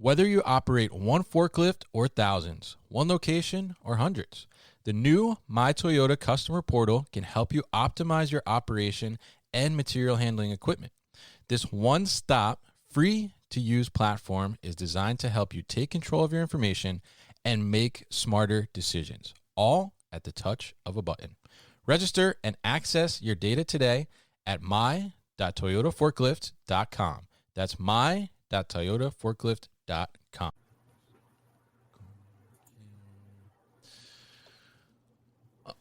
Whether you operate one forklift or thousands, one location or hundreds, the new My Toyota customer portal can help you optimize your operation and material handling equipment. This one-stop, free-to-use platform is designed to help you take control of your information and make smarter decisions, all at the touch of a button. Register and access your data today at my.toyotaforklift.com. That's my.toyotaforklift.com.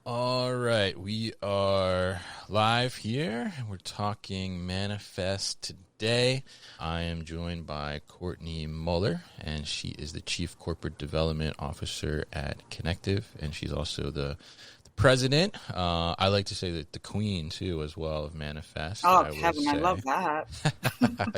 All right, we are live here. We're talking Manifest today. I am joined by Courtney Muller, and she is the Chief Corporate Development Officer at Connective, and she's also the president. I like to say that the queen too, as well, of Manifest. Oh, Kevin, I love that.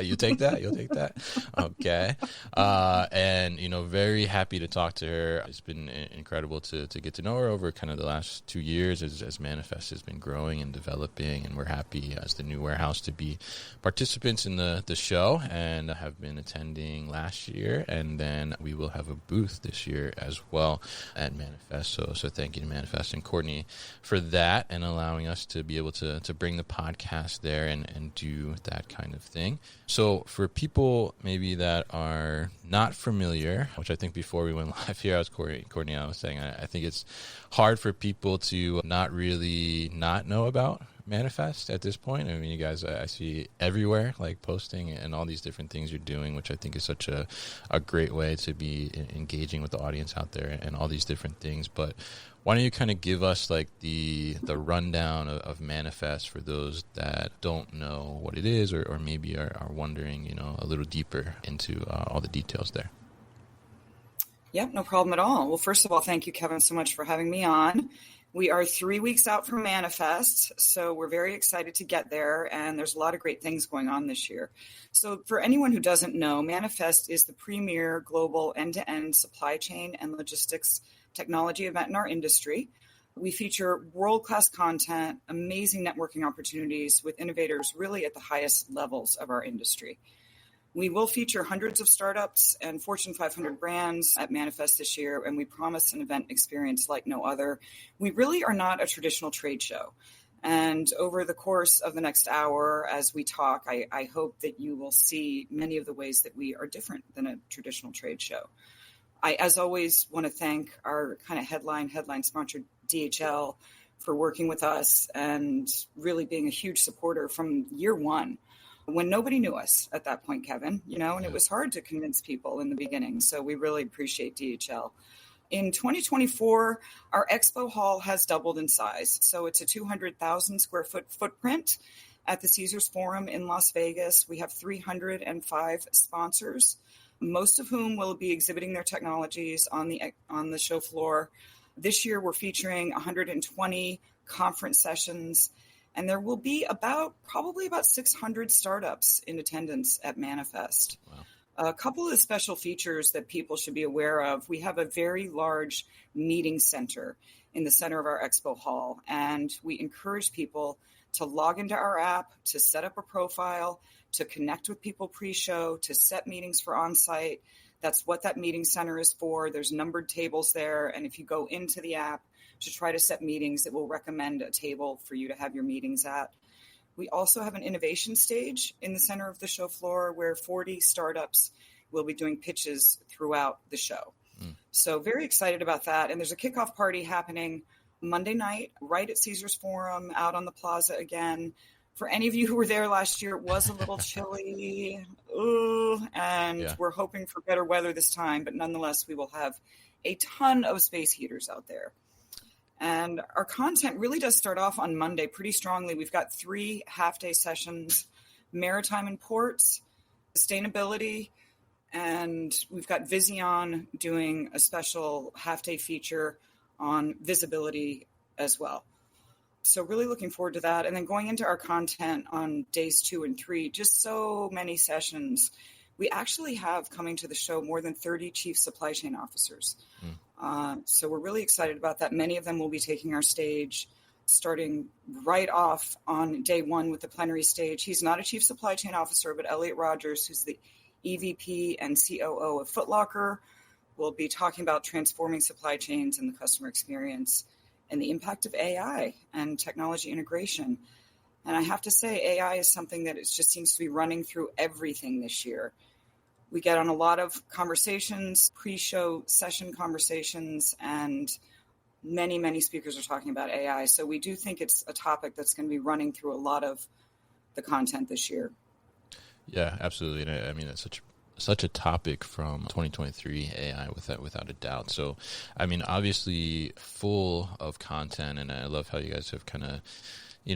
You take that? You'll take that? Okay. And, very happy to talk to her. It's been incredible to get to know her over kind of the last 2 years as Manifest has been growing and developing. And we're happy as the new warehouse to be participants in the show and have been attending last year. And then we will have a booth this year as well at Manifest. So thank you to Manifest and Courtney for that and allowing us to be able to bring the podcast there and do that kind of thing. So for people maybe that are not familiar, which I think before we went live here, I was Courtney, I was saying, I think it's hard for people to not know about Manifest at this point. I mean, you guys, I see everywhere, like posting and all these different things you're doing, which I think is such a great way to be engaging with the audience out there and all these different things. But why don't you kind of give us like the rundown of Manifest for those that don't know what it is or maybe are wondering, a little deeper into all the details there. Yep, no problem at all. Well, first of all, thank you, Kevin, so much for having me on. We are 3 weeks out from Manifest, so we're very excited to get there, and there's a lot of great things going on this year. So for anyone who doesn't know, Manifest is the premier global end-to-end supply chain and logistics technology event in our industry. We feature world-class content, amazing networking opportunities with innovators really at the highest levels of our industry. We will feature hundreds of startups and Fortune 500 brands at Manifest this year, and we promise an event experience like no other. We really are not a traditional trade show. And over the course of the next hour, as we talk, I hope that you will see many of the ways that we are different than a traditional trade show. I, as always, want to thank our kind of headline sponsor, DHL, for working with us and really being a huge supporter from year one, when nobody knew us at that point, Kevin, and it was hard to convince people in the beginning. So we really appreciate DHL. In 2024, our expo hall has doubled in size. So it's a 200,000 square foot footprint at the Caesars Forum in Las Vegas. We have 305 sponsors, most of whom will be exhibiting their technologies on the show floor. This year, we're featuring 120 conference sessions, and there will be probably about 600 startups in attendance at Manifest. Wow. A couple of the special features that people should be aware of: we have a very large meeting center in the center of our expo hall, and we encourage people to log into our app, to set up a profile, to connect with people pre-show, to set meetings for on-site. That's what that meeting center is for. There's numbered tables there, and if you go into the app to try to set meetings, it will recommend a table for you to have your meetings at. We also have an innovation stage in the center of the show floor where 40 startups will be doing pitches throughout the show. So very excited about that. And there's a kickoff party happening Monday night right at Caesars Forum out on the plaza again. For any of you who were there last year, it was a little chilly. We're hoping for better weather this time. But nonetheless, we will have a ton of space heaters out there. And our content really does start off on Monday pretty strongly. We've got 3 half-day sessions: maritime and ports, sustainability, and we've got Vision doing a special half-day feature on visibility as well. So really looking forward to that. And then going into our content on days 2 and 3, just so many sessions. We actually have coming to the show more than 30 chief supply chain officers. So we're really excited about that. Many of them will be taking our stage starting right off on day 1 with the plenary stage. He's not a chief supply chain officer, but Elliot Rogers, who's the EVP and COO of Foot Locker. We'll be talking about transforming supply chains and the customer experience and the impact of AI and technology integration. And I have to say, AI is something that it just seems to be running through everything this year. We get on a lot of conversations, pre-show session conversations, and many, many speakers are talking about AI. So we do think it's a topic that's going to be running through a lot of the content this year. Yeah, absolutely. And I mean, it's such a topic from 2023 AI without a doubt. So, I mean, obviously full of content, and I love how you guys have kind of,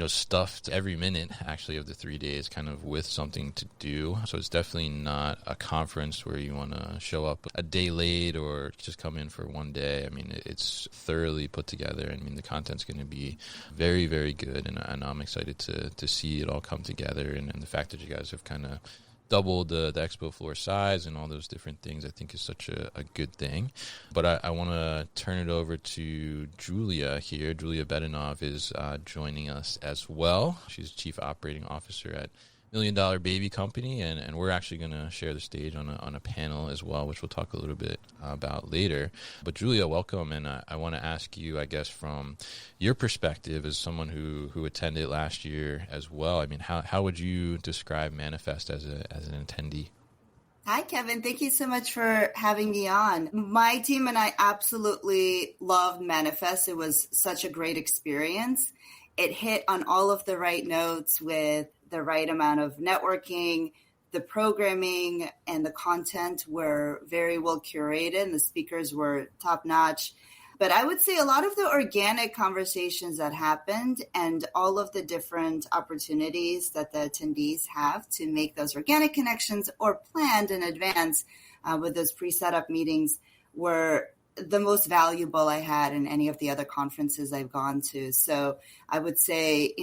stuffed every minute actually of the 3 days kind of with something to do. So it's definitely not a conference where you want to show up a day late or just come in for one day. I mean, it's thoroughly put together. I mean, the content's going to be very, very good. And I'm excited to see it all come together. And the fact that you guys have kind of doubled the expo floor size and all those different things, I think is such a good thing. But I want to turn it over to Julia here. Julia Bedanov is joining us as well. She's Chief Operating Officer at $1 Million Baby Company, and we're actually going to share the stage on a panel as well, which we'll talk a little bit about later. But Julia, welcome, and I want to ask you, I guess, from your perspective as someone who attended last year as well. I mean, how would you describe Manifest as an attendee? Hi, Kevin. Thank you so much for having me on. My team and I absolutely loved Manifest. It was such a great experience. It hit on all of the right notes with the right amount of networking. The programming and the content were very well curated, and the speakers were top notch. But I would say a lot of the organic conversations that happened and all of the different opportunities that the attendees have to make those organic connections or planned in advance with those pre-set up meetings were the most valuable I had in any of the other conferences I've gone to. So I would say,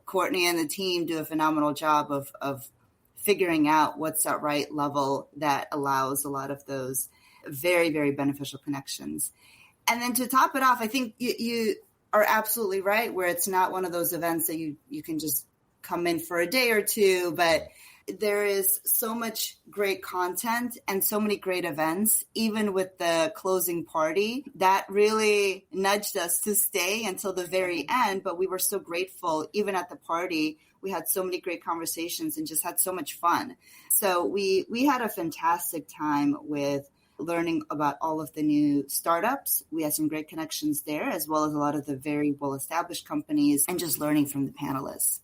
Courtney and the team do a phenomenal job of figuring out what's that right level that allows a lot of those very, very beneficial connections. And then to top it off, I think you are absolutely right, where it's not one of those events that you can just come in for a day or two, but there is so much great content and so many great events, even with the closing party, that really nudged us to stay until the very end. But we were so grateful. Even at the party, we had so many great conversations and just had so much fun. So we had a fantastic time with learning about all of the new startups. We had some great connections there, as well as a lot of the very well-established companies, and just learning from the panelists.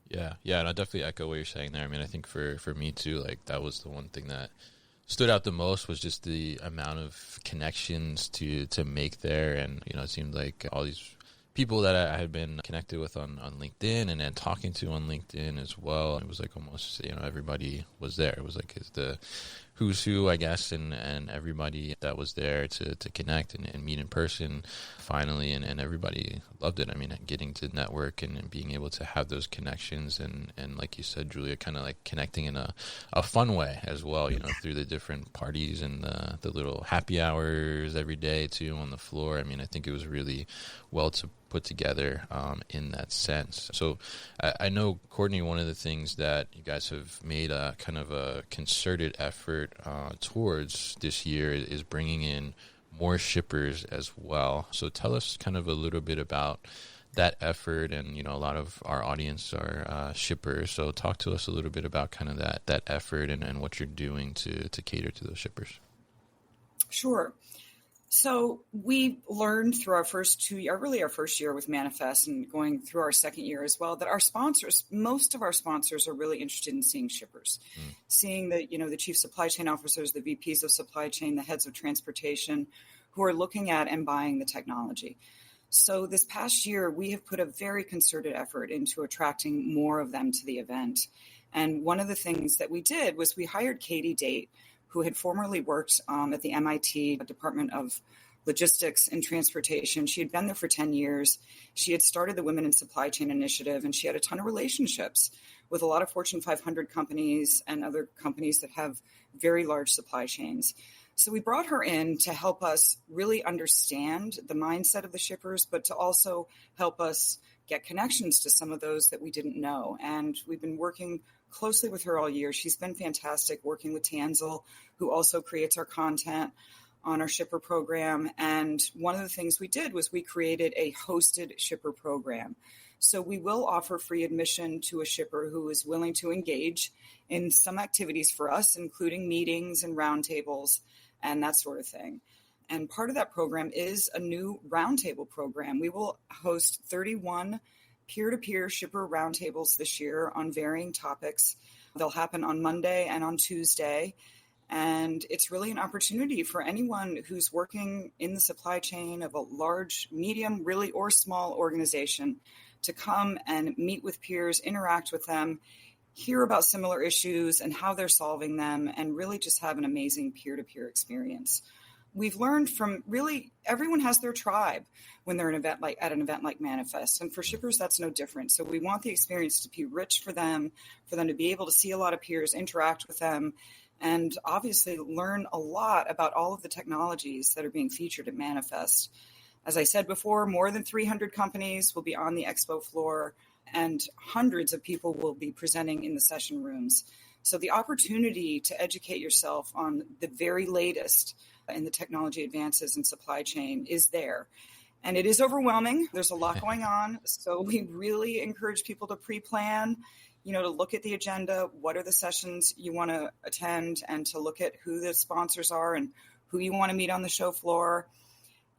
Yeah, and I definitely echo what you're saying there. I mean, I think for me too, like that was the one thing that stood out the most was just the amount of connections to make there. And, it seemed like all these people that I had been connected with on LinkedIn and then talking to on LinkedIn as well. It was like almost, everybody was there. It was like the who's who, I guess, and everybody that was there to connect and meet in person finally, and everybody loved it. I mean, getting to network and being able to have those connections and like you said, Julia, kind of like connecting in a fun way as well, through the different parties and the little happy hours every day too on the floor. I mean, I think it was really well put together in that sense. So I know, Courtney, one of the things that you guys have made a kind of a concerted effort towards this year is bringing in more shippers as well. So tell us kind of a little bit about that effort, and a lot of our audience are shippers. So talk to us a little bit about kind of that effort and what you're doing to cater to those shippers. Sure. So we learned through our first year with Manifest and going through our second year as well, that most of our sponsors are really interested in seeing shippers, seeing the chief supply chain officers, the VPs of supply chain, the heads of transportation who are looking at and buying the technology. So this past year, we have put a very concerted effort into attracting more of them to the event. And one of the things that we did was we hired Katie Date, who had formerly worked at the MIT Department of Logistics and Transportation. She had been there for 10 years. She had started the Women in Supply Chain Initiative, and she had a ton of relationships with a lot of Fortune 500 companies and other companies that have very large supply chains. So we brought her in to help us really understand the mindset of the shippers, but to also help us get connections to some of those that we didn't know. And we've been working closely with her all year. She's been fantastic working with Tanzel, who also creates our content on our shipper program. And one of the things we did was we created a hosted shipper program. So we will offer free admission to a shipper who is willing to engage in some activities for us, including meetings and roundtables and that sort of thing. And part of that program is a new roundtable program. We will host 31 peer-to-peer shipper roundtables this year on varying topics. They'll happen on Monday and on Tuesday. And it's really an opportunity for anyone who's working in the supply chain of a large, medium, really, or small organization to come and meet with peers, interact with them, hear about similar issues and how they're solving them, and really just have an amazing peer-to-peer experience. We've learned from really everyone has their tribe when they're at an event like Manifest. And for shippers, that's no different. So we want the experience to be rich for them to be able to see a lot of peers, interact with them, and obviously learn a lot about all of the technologies that are being featured at Manifest. As I said before, more than 300 companies will be on the expo floor, and hundreds of people will be presenting in the session rooms. So the opportunity to educate yourself on the very latest in the technology advances in supply chain is there. And it is overwhelming. There's a lot going on. So we really encourage people to pre-plan, to look at the agenda, what are the sessions you want to attend, and to look at who the sponsors are and who you want to meet on the show floor.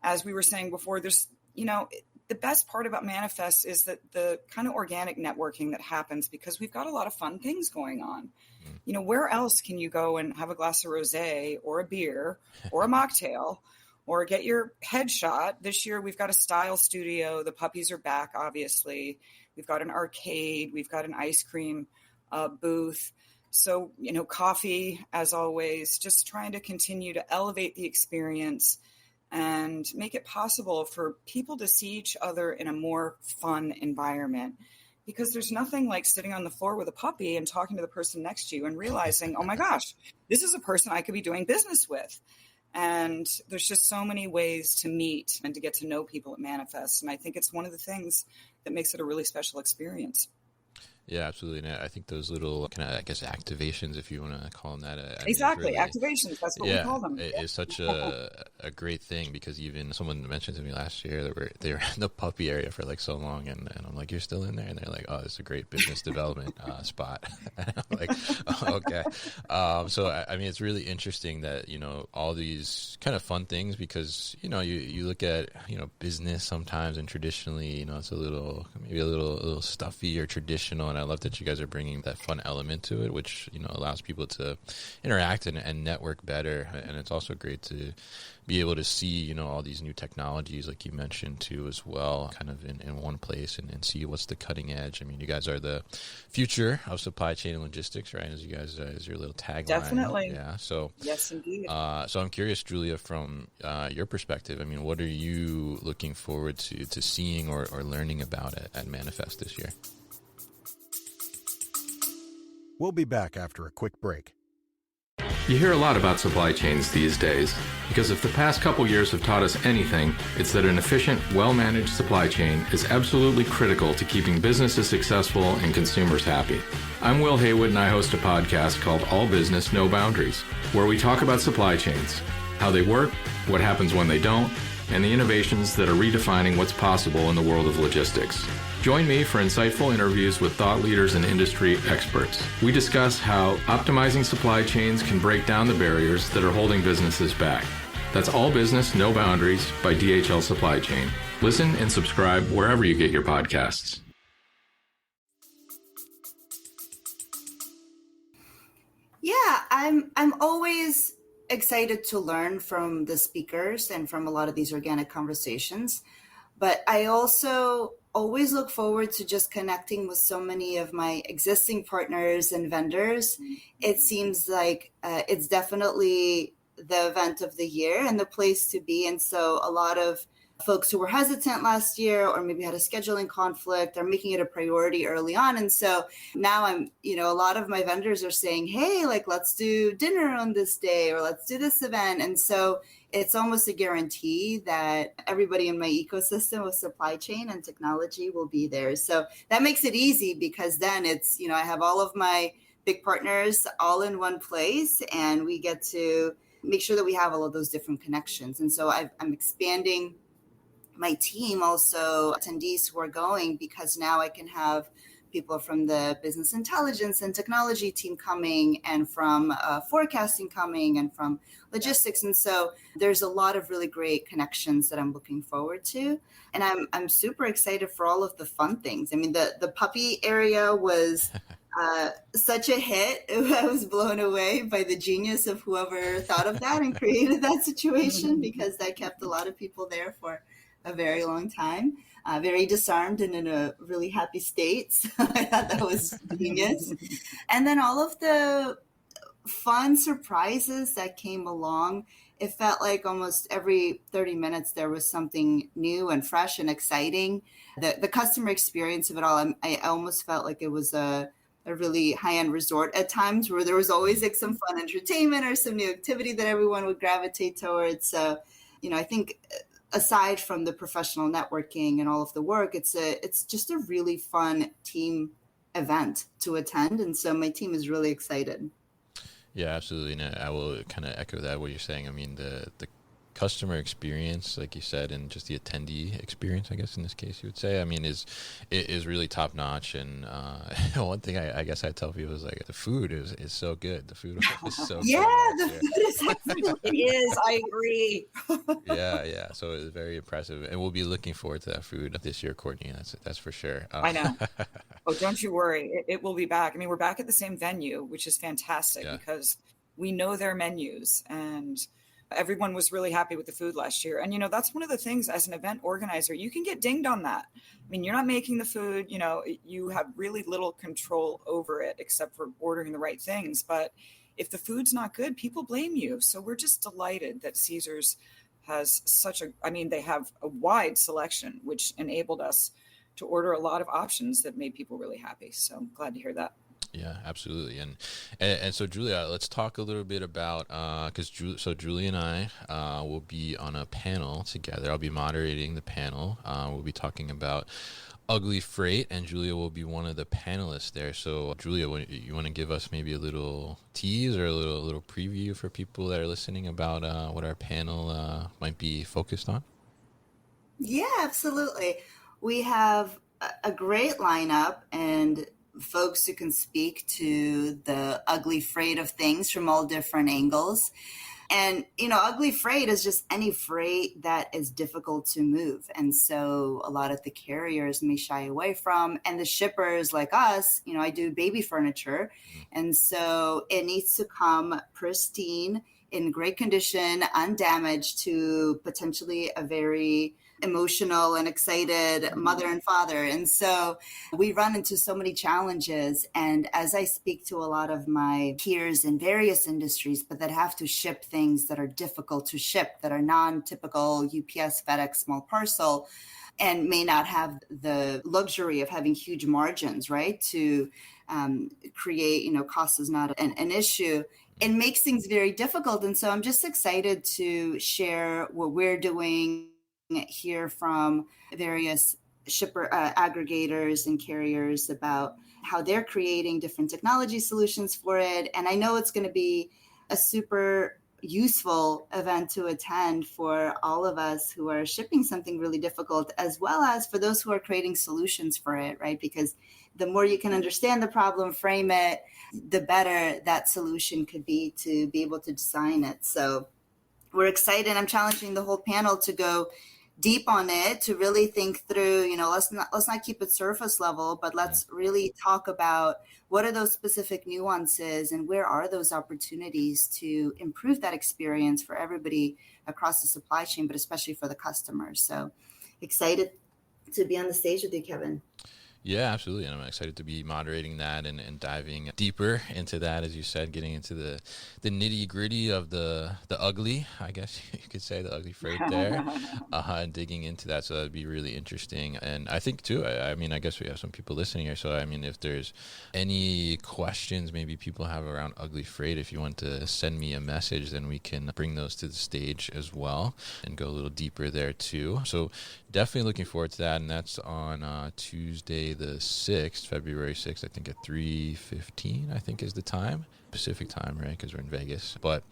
As we were saying before, there's, the best part about Manifest is that the kind of organic networking that happens because we've got a lot of fun things going on. Where else can you go and have a glass of rosé or a beer or a mocktail or get your headshot? This year, we've got a style studio. The puppies are back, obviously. We've got an arcade. We've got an ice cream booth. So, coffee, as always, just trying to continue to elevate the experience and make it possible for people to see each other in a more fun environment. Because there's nothing like sitting on the floor with a puppy and talking to the person next to you and realizing, oh my gosh, this is a person I could be doing business with. And there's just so many ways to meet and to get to know people at Manifest. And I think it's one of the things that makes it a really special experience. Yeah, absolutely. And I think those little kind of, activations, if you want to call them that. Exactly. Activations. That's what we call them. It is such a great thing because even someone mentioned to me last year that they were in the puppy area for like so long. And I'm like, you're still in there? And they're like, oh, it's a great business development spot. And I'm like, oh, okay. So, it's really interesting that, all these kind of fun things because, you look at, business sometimes and traditionally, it's maybe a little stuffy or traditional. And I love that you guys are bringing that fun element to it, which, allows people to interact and network better. And it's also great to be able to see, all these new technologies, like you mentioned too, as well, kind of in one place and see what's the cutting edge. You guys are the future of supply chain and logistics, right? As you guys, as your little tagline. Definitely. Yeah. So, yes, indeed. So I'm curious, Julia, from your perspective, what are you looking forward to seeing or learning about at Manifest this year? We'll be back after a quick break. You hear a lot about supply chains these days, because if the past couple years have taught us anything, it's that an efficient, well-managed supply chain is absolutely critical to keeping businesses successful and consumers happy. I'm Will Haywood, and I host a podcast called All Business, No Boundaries, where we talk about supply chains, how they work, what happens when they don't, and the innovations that are redefining what's possible in the world of logistics. Join me for insightful interviews with thought leaders and industry experts. We discuss how optimizing supply chains can break down the barriers that are holding businesses back. That's All Business, No Boundaries by DHL Supply Chain. Listen and subscribe wherever you get your podcasts. Yeah, I'm always excited to learn from the speakers and from a lot of these organic conversations. But I also always look forward to just connecting with so many of my existing partners and vendors. It seems like it's definitely the event of the year and the place to be. And so a lot of folks who were hesitant last year or maybe had a scheduling conflict are making it a priority early on. And so now a lot of my vendors are saying, hey, let's do dinner on this day or let's do this event. And so it's almost a guarantee that everybody in my ecosystem of supply chain and technology will be there. So that makes it easy because then it's, I have all of my big partners all in one place, and we get to make sure that we have all of those different connections. And so I'm expanding my team, also attendees who are going, because now I can have people from the business intelligence and technology team coming, and from forecasting coming, and from logistics. And so there's a lot of really great connections that I'm looking forward to. And I'm super excited for all of the fun things. I mean, the puppy area was such a hit. I was blown away by the genius of whoever thought of that and created that situation, because that kept a lot of people there for a very long time, very disarmed and in a really happy state. So I thought that was genius. And then all of the fun surprises that came along, it felt like almost every 30 minutes there was something new and fresh and exciting. The customer experience of it all, I almost felt like it was a really high-end resort at times, where there was always like some fun entertainment or some new activity that everyone would gravitate towards. So, I think aside from the professional networking and all of the work, it's just a really fun team event to attend. And so my team is really excited. Yeah, absolutely. And I will kind of echo that, what you're saying. I mean, the customer experience, like you said, and just the attendee experience, I guess in this case you would say, I mean, is really top notch. And one thing I guess I tell people is like, the food is so good. The food is so yeah, good. The food is excellent. It is. I agree. Yeah. So it's very impressive, and we'll be looking forward to that food this year, Courtney. That's for sure. I know. Oh, don't you worry. It will be back. I mean, we're back at the same venue, which is fantastic because we know their menus, and everyone was really happy with the food last year. And, that's one of the things as an event organizer, you can get dinged on that. I mean, you're not making the food, you have really little control over it except for ordering the right things. But if the food's not good, people blame you. So we're just delighted that Caesars has they have a wide selection, which enabled us to order a lot of options that made people really happy. So I'm glad to hear that. Yeah, absolutely. And so, Julia, let's talk a little bit about, because Julie and I will be on a panel together. I'll be moderating the panel. We'll be talking about Ugly Freight, and Julia will be one of the panelists there. So, Julia, you want to give us maybe a little tease or a little preview for people that are listening about what our panel might be focused on? Yeah, absolutely. We have a great lineup and folks who can speak to the ugly freight of things from all different angles. And, ugly freight is just any freight that is difficult to move. And so a lot of the carriers may shy away from, and the shippers like us, I do baby furniture. And so it needs to come pristine, in great condition, undamaged, to potentially a very emotional and excited mother and father. And so we run into so many challenges. And as I speak to a lot of my peers in various industries, but that have to ship things that are difficult to ship, that are non-typical UPS, FedEx, small parcel, and may not have the luxury of having huge margins, right? To create, cost is not an issue. It makes things very difficult. And so I'm just excited to share what we're doing, hear from various shipper aggregators and carriers about how they're creating different technology solutions for it. And I know it's going to be a super useful event to attend for all of us who are shipping something really difficult, as well as for those who are creating solutions for it, right? Because the more you can understand the problem, frame it, the better that solution could be to be able to design it. So we're excited. I'm challenging the whole panel to go deep on it, to really think through, let's not keep it surface level, but let's really talk about what are those specific nuances and where are those opportunities to improve that experience for everybody across the supply chain, but especially for the customers. So excited to be on the stage with you, Kevin. Yeah, absolutely. And I'm excited to be moderating that and diving deeper into that, as you said, getting into the nitty gritty of the ugly, I guess you could say, the ugly freight there, and digging into that. So that'd be really interesting. And I think too, I mean, I guess we have some people listening here. So, I mean, if there's any questions maybe people have around ugly freight, if you want to send me a message, then we can bring those to the stage as well and go a little deeper there too. So definitely looking forward to that. And that's on Tuesday, May the 6th, February 6th, I think at 3:15, I think is the time, Pacific time, right? Because we're in Vegas. But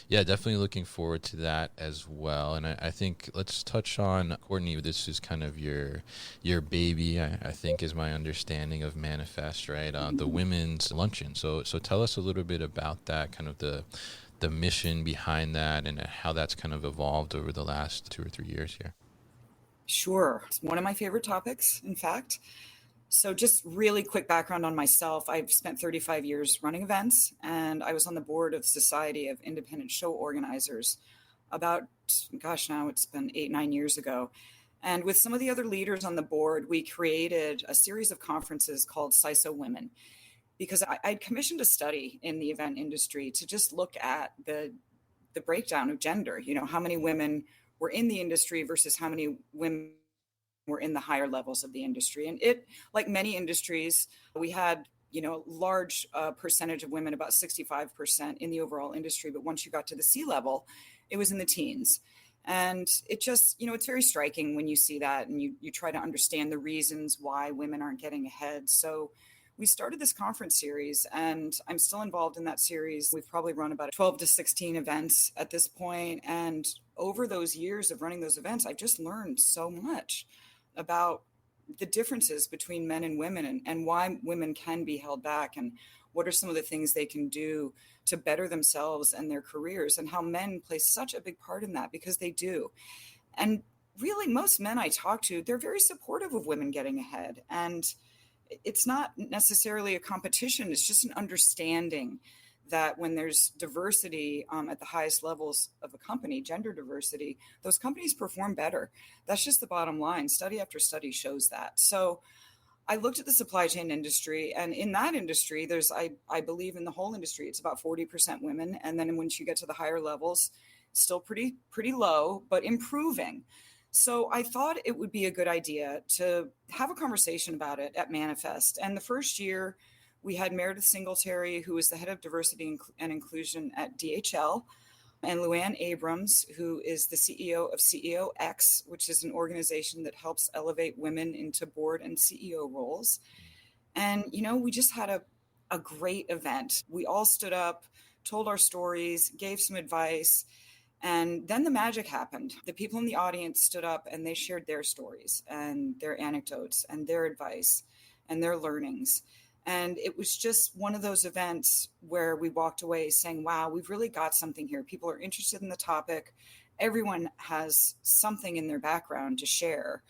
yeah, definitely looking forward to that as well. And I think let's touch on, Courtney, this is kind of your baby, I think is my understanding of Manifest, right? The women's luncheon. So tell us a little bit about that, kind of the mission behind that and how that's kind of evolved over the last 2 or 3 years here. Sure. It's one of my favorite topics, in fact. So just really quick background on myself. I've spent 35 years running events, and I was on the board of the Society of Independent Show Organizers about, now it's been 8-9 years ago. And with some of the other leaders on the board, we created a series of conferences called CISO Women, because I'd commissioned a study in the event industry to just look at the breakdown of gender, how many women were in the industry versus how many women were in the higher levels of the industry. And it, like many industries, we had, a large percentage of women, about 65% in the overall industry. But once you got to the C-level, it was in the teens. And it just, it's very striking when you see that and you try to understand the reasons why women aren't getting ahead. So we started this conference series, and I'm still involved in that series. We've probably run about 12 to 16 events at this point. And over those years of running those events, I've just learned so much about the differences between men and women, and why women can be held back, and what are some of the things they can do to better themselves and their careers, and how men play such a big part in that, because they do. And really, most men I talk to, they're very supportive of women getting ahead. And it's not necessarily a competition. It's just an understanding that when there's diversity at the highest levels of a company, gender diversity, those companies perform better. That's just the bottom line. Study after study shows that. So I looked at the supply chain industry, and in that industry, there's, I believe in the whole industry, it's about 40% women. And then once you get to the higher levels, still pretty low, but improving. So I thought it would be a good idea to have a conversation about it at Manifest. And the first year, we had Meredith Singletary, who is the head of diversity and inclusion at DHL, and Luann Abrams, who is the CEO of CEO X, which is an organization that helps elevate women into board and CEO roles. And, we just had a great event. We all stood up, told our stories, gave some advice. And then the magic happened. The people in the audience stood up and they shared their stories and their anecdotes and their advice and their learnings. And it was just one of those events where we walked away saying, wow, we've really got something here. People are interested in the topic. Everyone has something in their background to share.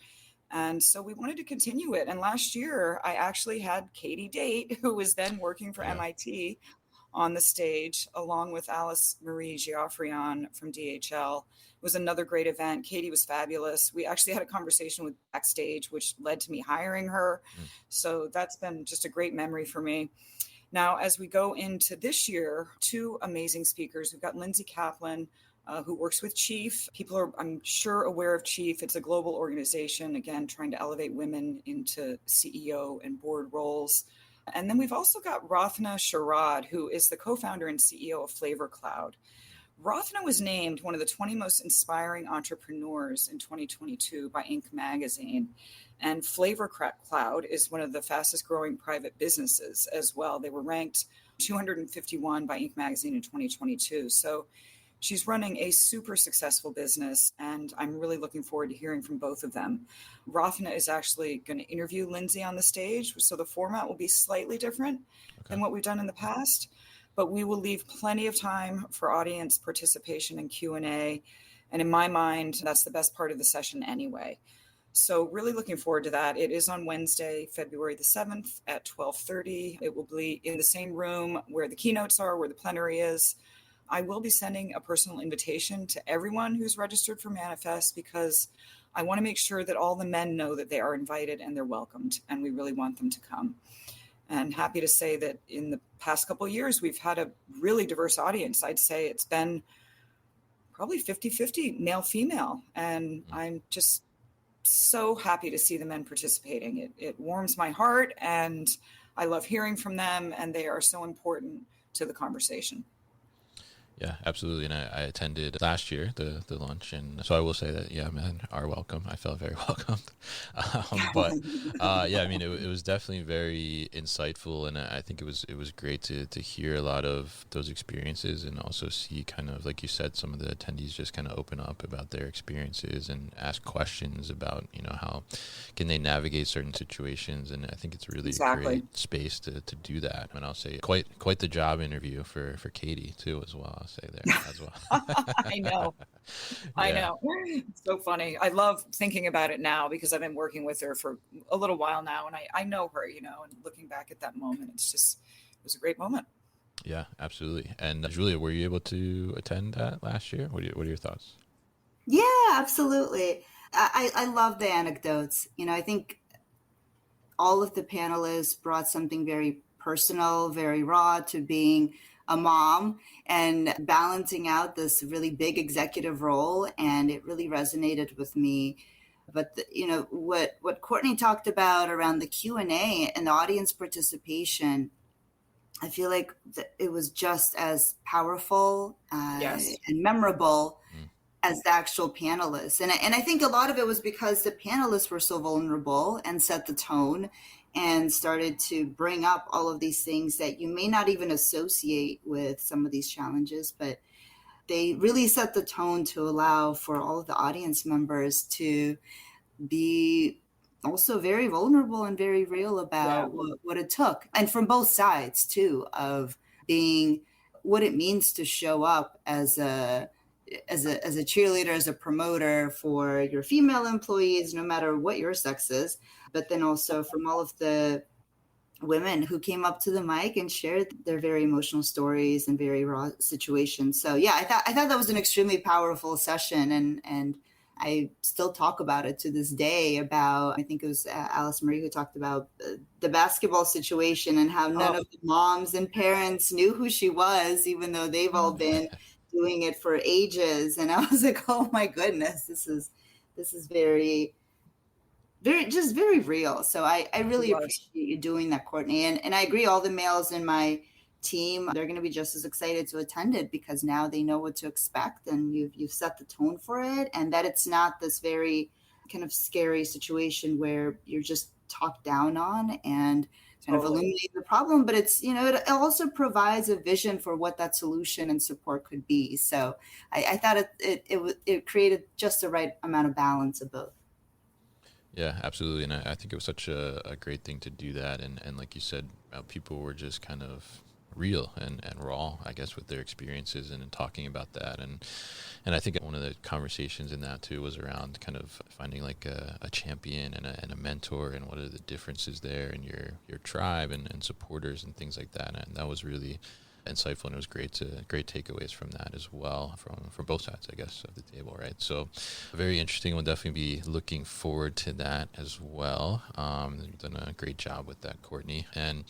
And so we wanted to continue it. And last year, I actually had Katie Date, who was then working for MIT, on the stage, along with Alice Marie Geoffrion from DHL. It was another great event. Katie was fabulous. We actually had a conversation with backstage, which led to me hiring her. So that's been just a great memory for me. Now, as we go into this year, 2 amazing speakers. We've got Lindsay Kaplan, who works with Chief. People are, I'm sure, aware of Chief. It's a global organization, again, trying to elevate women into CEO and board roles. And then we've also got Rathna Sharad, who is the co-founder and CEO of Flavor Cloud. Rathna was named one of the 20 most inspiring entrepreneurs in 2022 by Inc. magazine. And Flavor Cloud is one of the fastest growing private businesses as well. They were ranked 251 by Inc. magazine in 2022. So she's running a super successful business, and I'm really looking forward to hearing from both of them. Rathna is actually going to interview Lindsay on the stage, so the format will be slightly different than what we've done in the past, but we will leave plenty of time for audience participation and Q&A. And in my mind, that's the best part of the session anyway. So really looking forward to that. It is on Wednesday, February the 7th at 12:30. It will be in the same room where the keynotes are, where the plenary is. I will be sending a personal invitation to everyone who's registered for Manifest, because I want to make sure that all the men know that they are invited and they're welcomed, and we really want them to come. And happy to say that in the past couple of years, we've had a really diverse audience. I'd say it's been probably 50-50 male-female. And I'm just so happy to see the men participating. It warms my heart, and I love hearing from them, and they are so important to the conversation. Yeah, absolutely. And I attended last year the lunch, and so I will say that men are welcome. I felt very welcomed. But yeah, I mean, it was definitely very insightful, and I think it was great to hear a lot of those experiences, and also see kind of, like you said, some of the attendees just kind of open up about their experiences and ask questions about how can they navigate certain situations, and I think it's really a great space to do that. And I'll say quite the job interview for Katie too as well. Say there as well. I know. I know. It's so funny. I love thinking about it now because I've been working with her for a little while now, and I know her, and looking back at that moment, it was a great moment. Yeah, absolutely. And Julia, were you able to attend that last year? What are your thoughts? Yeah, absolutely. I love the anecdotes. I think all of the panelists brought something very personal, very raw to being a mom and balancing out this really big executive role. And it really resonated with me. But what Courtney talked about around the Q&A and the audience participation, I feel like it was just as powerful Yes. and memorable as the actual panelists. And I think a lot of it was because the panelists were so vulnerable and set the tone and started to bring up all of these things that you may not even associate with some of these challenges, but they really set the tone to allow for all of the audience members to be also very vulnerable and very real about what it took. And from both sides too, of being what it means to show up as a cheerleader, as a promoter for your female employees, no matter what your sex is, but then also from all of the women who came up to the mic and shared their very emotional stories and very raw situations. So yeah, I thought that was an extremely powerful session, and I still talk about it to this day. I think it was Alice Marie who talked about the basketball situation and how none of the moms and parents knew who she was, even though they've all been doing it for ages. And I was like, oh my goodness, this is very, very, just very real. So I really appreciate you doing that, Courtney. And I agree, all the males in my team, they're going to be just as excited to attend it because now they know what to expect, and you've set the tone for it, and that it's not this very kind of scary situation where you're just talked down on and kind of illuminate the problem, but it's, it also provides a vision for what that solution and support could be. So I thought it created just the right amount of balance of both. Yeah, absolutely. And I think it was such a great thing to do that. And like you said, people were just kind of real and raw, I guess, with their experiences and talking about that. And I think one of the conversations in that too was around kind of finding like a champion and a mentor, and what are the differences there in your tribe and supporters and things like that. And that was really insightful, and it was great takeaways from that as well, from both sides, I guess, of the table, right? So very interesting. We'll definitely be looking forward to that as well. You've done a great job with that, Courtney. And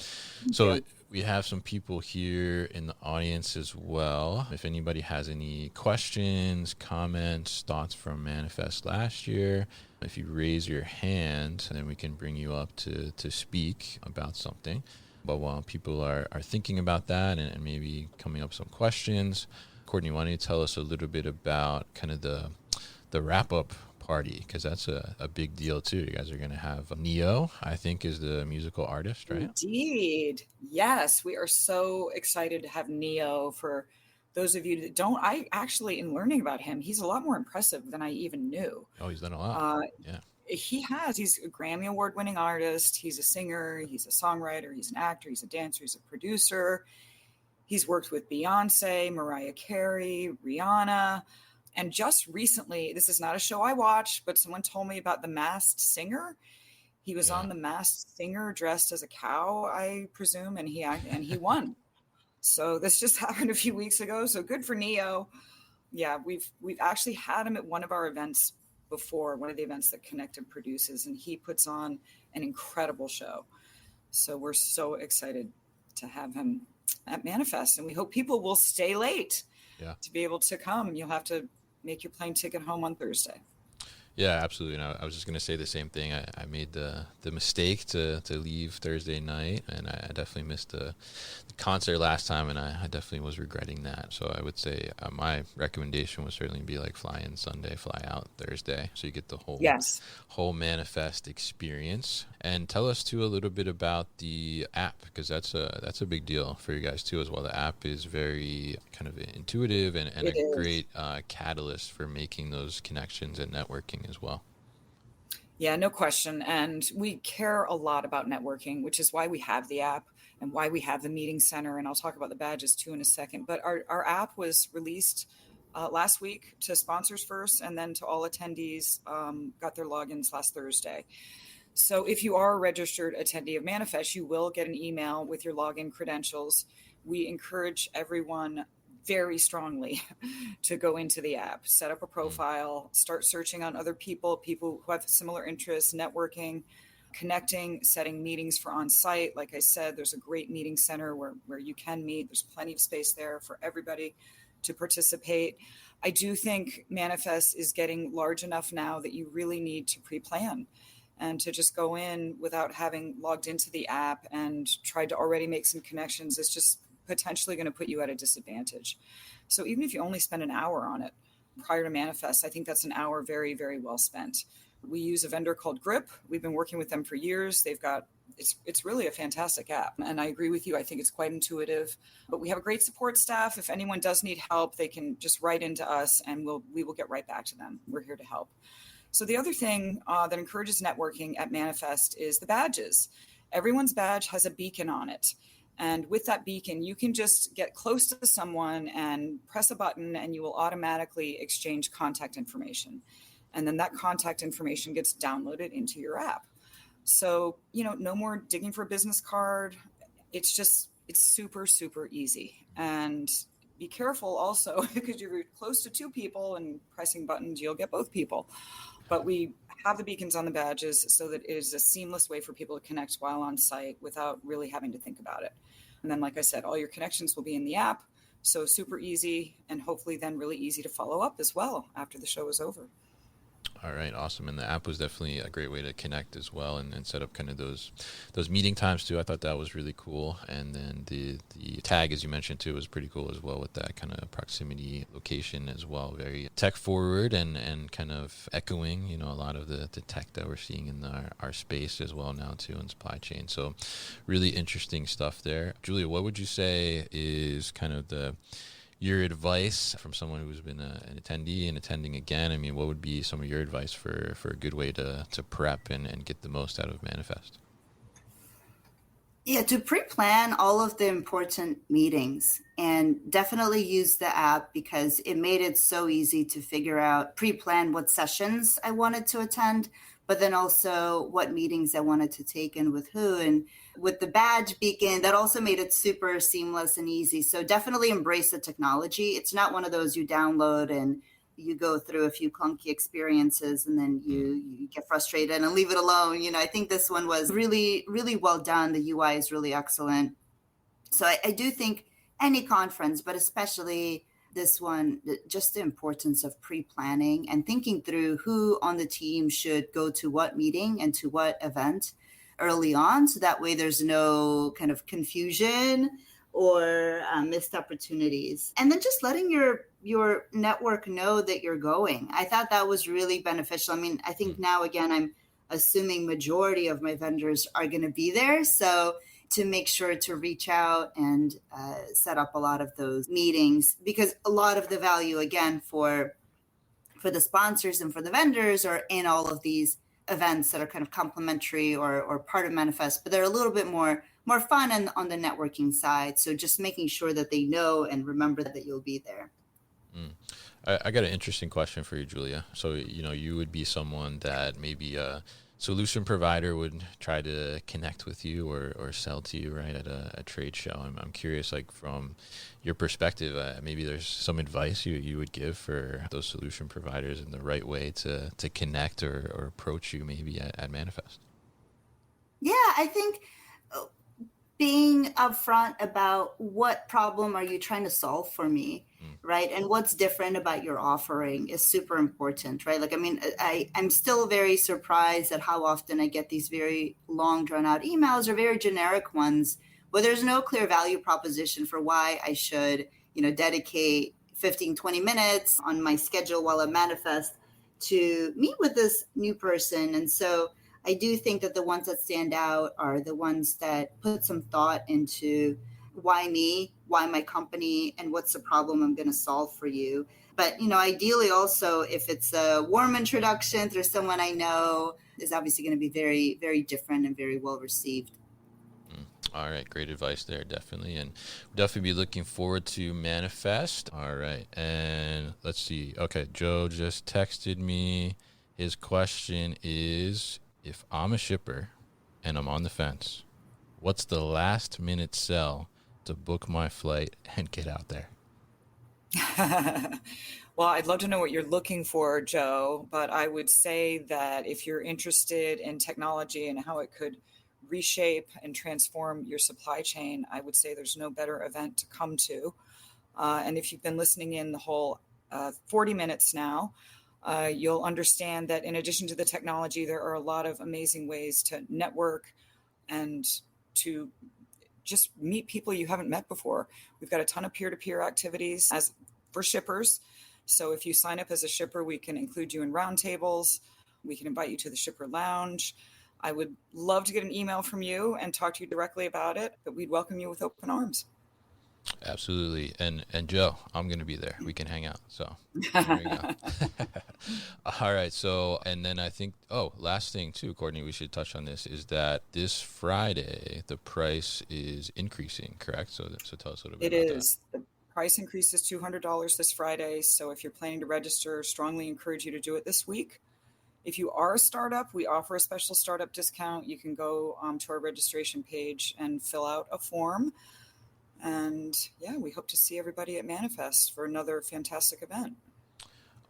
so we have some people here in the audience as well. If anybody has any questions, comments, thoughts from Manifest last year, if you raise your hand, then we can bring you up to speak about something. But while people are thinking about that and maybe coming up with some questions, Courtney, why don't you tell us a little bit about kind of the wrap-up party, because that's a big deal too. You guys are going to have Ne-Yo, I think, is the musical artist, right? Indeed. Yes, we are so excited to have Ne-Yo. For those of you that don't, in learning about him, he's a lot more impressive than I even knew. Oh, he's done a lot. Yeah. He's a Grammy Award winning artist. He's a singer, he's a songwriter, he's an actor, he's a dancer, he's a producer. He's worked with Beyonce, Mariah Carey, Rihanna. And just recently, this is not a show I watch, but someone told me about The Masked Singer. He was on The Masked Singer dressed as a cow, I presume, and he won. So this just happened a few weeks ago. So good for Ne-Yo. Yeah, we've actually had him at one of our events before, one of the events that Connected produces, and he puts on an incredible show. So we're so excited to have him at Manifest, and we hope people will stay late to be able to come. You'll have to make your plane ticket home on Thursday. Yeah, absolutely. And I was just going to say the same thing. I made the mistake to leave Thursday night, and I definitely missed the concert last time, and I definitely was regretting that. So I would say my recommendation would certainly be like fly in Sunday, fly out Thursday, so you get the Yes. whole Manifest experience. And tell us too a little bit about the app, because that's a big deal for you guys too as well. The app is very kind of intuitive and It a is. great catalyst for making those connections and networking as well. Yeah, no question. And we care a lot about networking, which is why we have the app and why we have the meeting center. And I'll talk about the badges too in a second. But our app was released last week to sponsors first, and then to all attendees, got their logins last Thursday. So if you are a registered attendee of Manifest, you will get an email with your login credentials. We encourage everyone very strongly to go into the app, set up a profile, start searching on other people who have similar interests, networking, connecting, setting meetings for on-site. Like I said, there's a great meeting center where you can meet. There's plenty of space there for everybody to participate. I do think Manifest is getting large enough now that you really need to pre-plan, and to just go in without having logged into the app and tried to already make some connections is just potentially going to put you at a disadvantage. So even if you only spend an hour on it prior to Manifest, I think that's an hour very, very well spent. We use a vendor called Grip. We've been working with them for years. It's really a fantastic app. And I agree with you. I think it's quite intuitive, but we have a great support staff. If anyone does need help, they can just write into us and we will get right back to them. We're here to help. So the other thing that encourages networking at Manifest is the badges. Everyone's badge has a beacon on it. And with that beacon, you can just get close to someone and press a button, and you will automatically exchange contact information. And then that contact information gets downloaded into your app. So, no more digging for a business card. It's super, super easy. And be careful also, because you're close to two people and pressing buttons, you'll get both people. But we have the beacons on the badges so that it is a seamless way for people to connect while on site without really having to think about it. And then, like I said, all your connections will be in the app. So super easy, and hopefully then really easy to follow up as well after the show is over. All right, awesome. And the app was definitely a great way to connect as well, and set up kind of those meeting times too. I thought that was really cool. And then the tag, as you mentioned too, was pretty cool as well, with that kind of proximity location as well. Very tech forward and kind of echoing, a lot of the tech that we're seeing in our space as well now too in supply chain. So really interesting stuff there. Julia, what would you say is kind of your advice from someone who's been an attendee and attending again? I mean, what would be some of your advice for a good way to prep and get the most out of Manifest? Yeah, to pre-plan all of the important meetings, and definitely use the app, because it made it so easy to figure out, pre-plan what sessions I wanted to attend, but then also what meetings I wanted to take and with who. And with the badge beacon, that also made it super seamless and easy. So definitely embrace the technology. It's not one of those you download and you go through a few clunky experiences and then you get frustrated and leave it alone. I think this one was really, really well done. The UI is really excellent. So I do think any conference, but especially this one, just the importance of pre-planning and thinking through who on the team should go to what meeting and to what event early on. So that way there's no kind of confusion or missed opportunities. And then just letting your network know that you're going. I thought that was really beneficial. I mean, I think now, again, I'm assuming majority of my vendors are going to be there. So to make sure to reach out and set up a lot of those meetings, because a lot of the value, again, for the sponsors and for the vendors are in all of these events that are kind of complementary or part of Manifest, but they're a little bit more fun on the networking side. So just making sure that they know and remember that you'll be there. I got an interesting question for you, Julia. So, you would be someone that maybe a solution provider would try to connect with you or sell to you, right, at a trade show. I'm curious, like, from your perspective, maybe there's some advice you would give for those solution providers in the right way to connect or approach you maybe at Manifest. Yeah, I think being upfront about what problem are you trying to solve for me, right? And what's different about your offering is super important, right? Like, I mean, I'm still very surprised at how often I get these very long drawn out emails or very generic ones where there's no clear value proposition for why I should, dedicate 15, 20 minutes on my schedule while I manifest to meet with this new person. And so I do think that the ones that stand out are the ones that put some thought into why me, why my company, and what's the problem I'm going to solve for you. But, ideally also, if it's a warm introduction through someone I know, is obviously going to be very, very different and very well received. All right, great advice there, definitely. And we'll definitely be looking forward to Manifest. All right, and let's see. Okay, Joe just texted me. His question is, if I'm a shipper and I'm on the fence, what's the last minute sell to book my flight and get out there? Well, I'd love to know what you're looking for, Joe, but I would say that if you're interested in technology and how it could reshape and transform your supply chain, I would say there's no better event to come to. And if you've been listening in the whole 40 minutes now, you'll understand that in addition to the technology, there are a lot of amazing ways to network and to just meet people you haven't met before. We've got a ton of peer-to-peer activities for shippers. So if you sign up as a shipper, we can include you in roundtables. We can invite you to the shipper lounge. I would love to get an email from you and talk to you directly about it, but we'd welcome you with open arms. Absolutely. And Joe, I'm going to be there. We can hang out. So there we go. All right. So, and then I think, last thing too, Courtney, we should touch on this, is that this Friday, the price is increasing, correct? So tell us a little bit about that. It is. The price increase is $200 this Friday. So if you're planning to register, strongly encourage you to do it this week. If you are a startup, we offer a special startup discount. You can go to our registration page and fill out a form. And we hope to see everybody at Manifest for another fantastic event.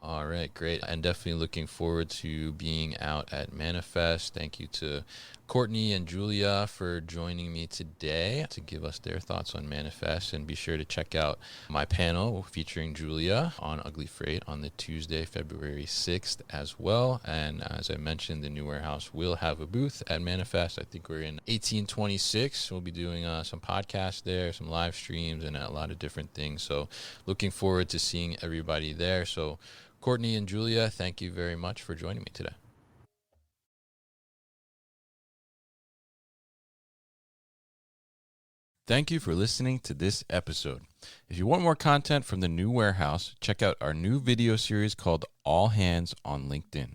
All right, great. And definitely looking forward to being out at Manifest. Thank you to Courtney and Julia for joining me today to give us their thoughts on Manifest. And be sure to check out my panel featuring Julia on Ugly Freight on the Tuesday, February 6th as well. And as I mentioned, the New Warehouse will have a booth at Manifest. I think we're in 1826. We'll be doing some podcasts there, some live streams, and a lot of different things. So looking forward to seeing everybody there. So Courtney and Julia, thank you very much for joining me today. Thank you for listening to this episode. If you want more content from the New Warehouse, check out our new video series called All Hands on LinkedIn.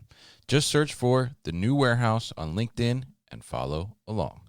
Just search for the New Warehouse on LinkedIn and follow along.